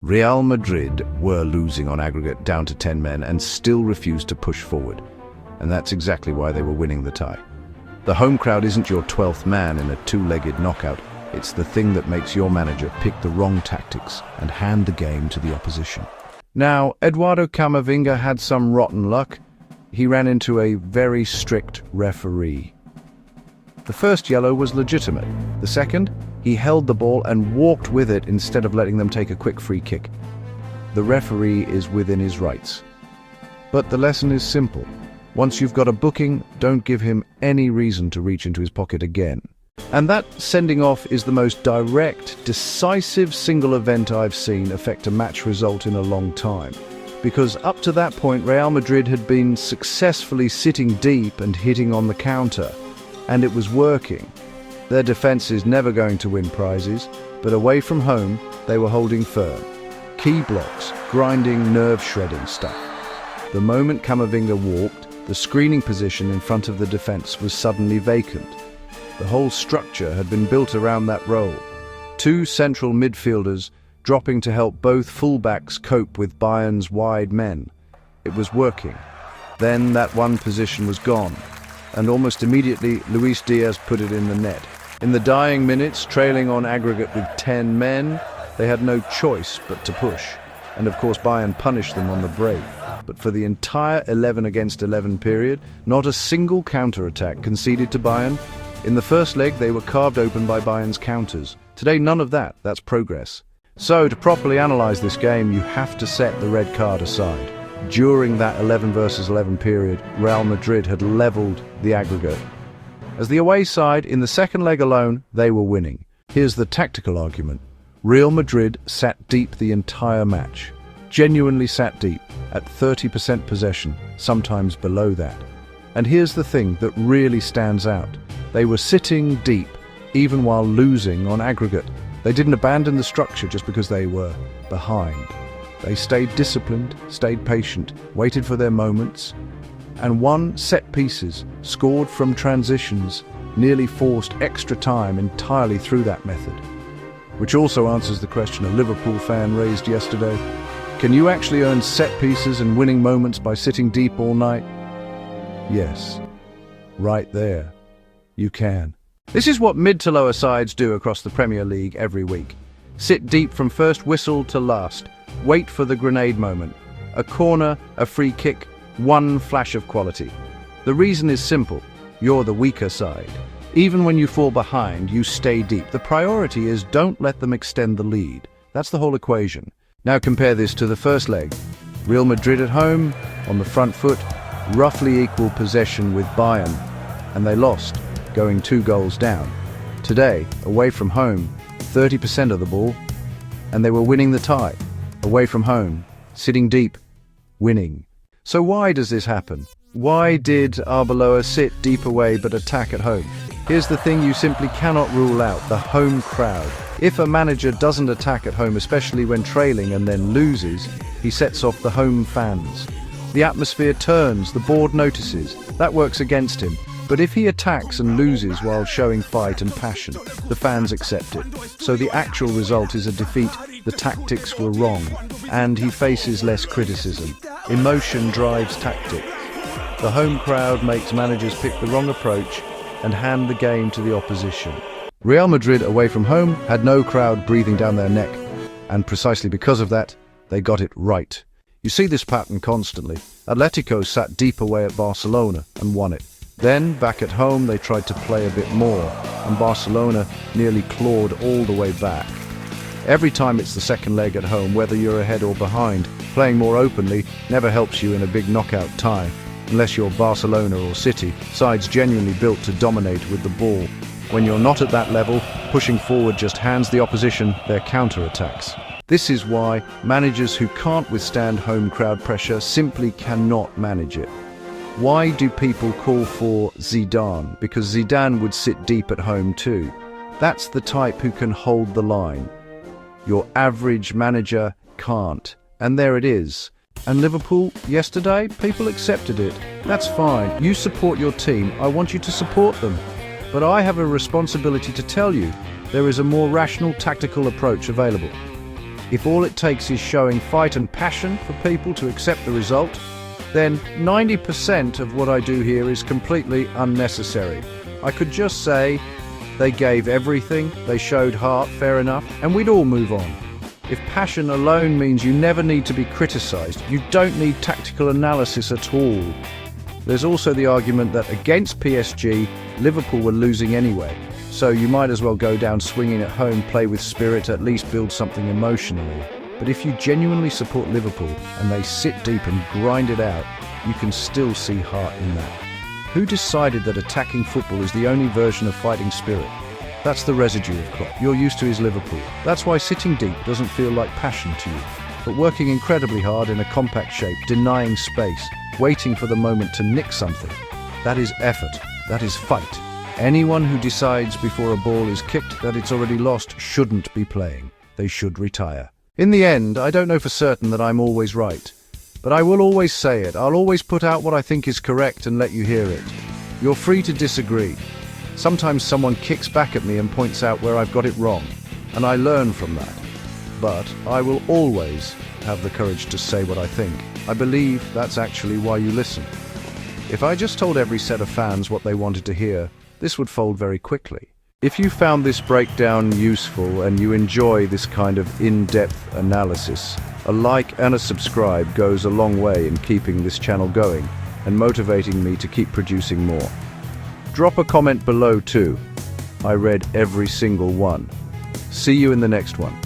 Real Madrid were losing on aggregate down to 10 men and still refused to push forward. And that's exactly why they were winning the tie. The home crowd isn't your 12th man in a two-legged knockout. It's the thing that makes your manager pick the wrong tactics and hand the game to the opposition. Now, Eduardo Camavinga had some rotten luck. He ran into a very strict referee. The first yellow was legitimate. The second, he held the ball and walked with it instead of letting them take a quick free kick. The referee is within his rights. But the lesson is simple. Once you've got a booking, don't give him any reason to reach into his pocket again. And that sending off is the most direct, decisive single event I've seen affect a match result in a long time. Because up to that point, Real Madrid had been successfully sitting deep and hitting on the counter. And it was working. Their defense is never going to win prizes, but away from home, they were holding firm. Key blocks, grinding, nerve-shredding stuff. The moment Camavinga walked, the screening position in front of the defense was suddenly vacant. The whole structure had been built around that role. Two central midfielders dropping to help both fullbacks cope with Bayern's wide men. It was working. Then that one position was gone. And almost immediately, Luis Diaz put it in the net. In the dying minutes, trailing on aggregate with 10 men, they had no choice but to push. And of course, Bayern punished them on the break. But for the entire 11 against 11 period, not a single counter-attack conceded to Bayern. In the first leg, they were carved open by Bayern's counters. Today, none of that. That's progress. So, to properly analyze this game, you have to set the red card aside. During that 11 versus 11 period, Real Madrid had leveled the aggregate. As the away side, in the second leg alone, they were winning. Here's the tactical argument. Real Madrid sat deep the entire match. Genuinely sat deep, at 30% possession, sometimes below that. And here's the thing that really stands out. They were sitting deep, even while losing on aggregate. They didn't abandon the structure just because they were behind. They stayed disciplined, stayed patient, waited for their moments, and won set pieces, scored from transitions, nearly forced extra time entirely through that method. Which also answers the question a Liverpool fan raised yesterday. Can you actually earn set pieces and winning moments by sitting deep all night? Yes, right there, you can. This is what mid to lower sides do across the Premier League every week. Sit deep from first whistle to last. Wait for the grenade moment. A corner, a free kick, one flash of quality. The reason is simple. You're the weaker side. Even when you fall behind, you stay deep. The priority is don't let them extend the lead. That's the whole equation. Now compare this to the first leg. Real Madrid at home, on the front foot, roughly equal possession with Bayern. And they lost, going 2 goals down. Today, away from home, 30% of the ball, and they were winning the tie. Away from home, sitting deep, winning. So why does this happen? Why did Arbeloa sit deep away but attack at home? Here's the thing you simply cannot rule out, the home crowd. If a manager doesn't attack at home, especially when trailing and then loses, he sets off the home fans. The atmosphere turns, the board notices. That works against him. But if he attacks and loses while showing fight and passion, the fans accept it. So the actual result is a defeat. The tactics were wrong, and he faces less criticism. Emotion drives tactics. The home crowd makes managers pick the wrong approach and hand the game to the opposition. Real Madrid away from home had no crowd breathing down their neck, and precisely because of that, they got it right. You see this pattern constantly. Atletico sat deep away at Barcelona and won it. Then, back at home, they tried to play a bit more, and Barcelona nearly clawed all the way back. Every time it's the second leg at home, whether you're ahead or behind, playing more openly never helps you in a big knockout tie, unless you're Barcelona or City, sides genuinely built to dominate with the ball. When you're not at that level, pushing forward just hands the opposition their counter-attacks. This is why managers who can't withstand home crowd pressure simply cannot manage it. Why do people call for Zidane? Because Zidane would sit deep at home too. That's the type who can hold the line. Your average manager can't. And there it is. And Liverpool, yesterday, people accepted it. That's fine. You support your team. I want you to support them. But I have a responsibility to tell you there is a more rational tactical approach available. If all it takes is showing fight and passion for people to accept the result, then 90% of what I do here is completely unnecessary. I could just say, they gave everything, they showed heart, fair enough, and we'd all move on. If passion alone means you never need to be criticized, you don't need tactical analysis at all. There's also the argument that against PSG, Liverpool were losing anyway, so you might as well go down swinging at home, play with spirit, at least build something emotionally. But if you genuinely support Liverpool and they sit deep and grind it out, you can still see heart in that. Who decided that attacking football is the only version of fighting spirit? That's the residue of Klopp. You're used to his Liverpool. That's why sitting deep doesn't feel like passion to you. But working incredibly hard in a compact shape, denying space, waiting for the moment to nick something, that is effort. That is fight. Anyone who decides before a ball is kicked that it's already lost shouldn't be playing. They should retire. In the end, I don't know for certain that I'm always right. But I will always say it. I'll always put out what I think is correct and let you hear it. You're free to disagree. Sometimes someone kicks back at me and points out where I've got it wrong, and I learn from that. But I will always have the courage to say what I think. I believe that's actually why you listen. If I just told every set of fans what they wanted to hear, this would fold very quickly. If you found this breakdown useful and you enjoy this kind of in-depth analysis, a like and a subscribe goes a long way in keeping this channel going and motivating me to keep producing more. Drop a comment below too. I read every single one. See you in the next one.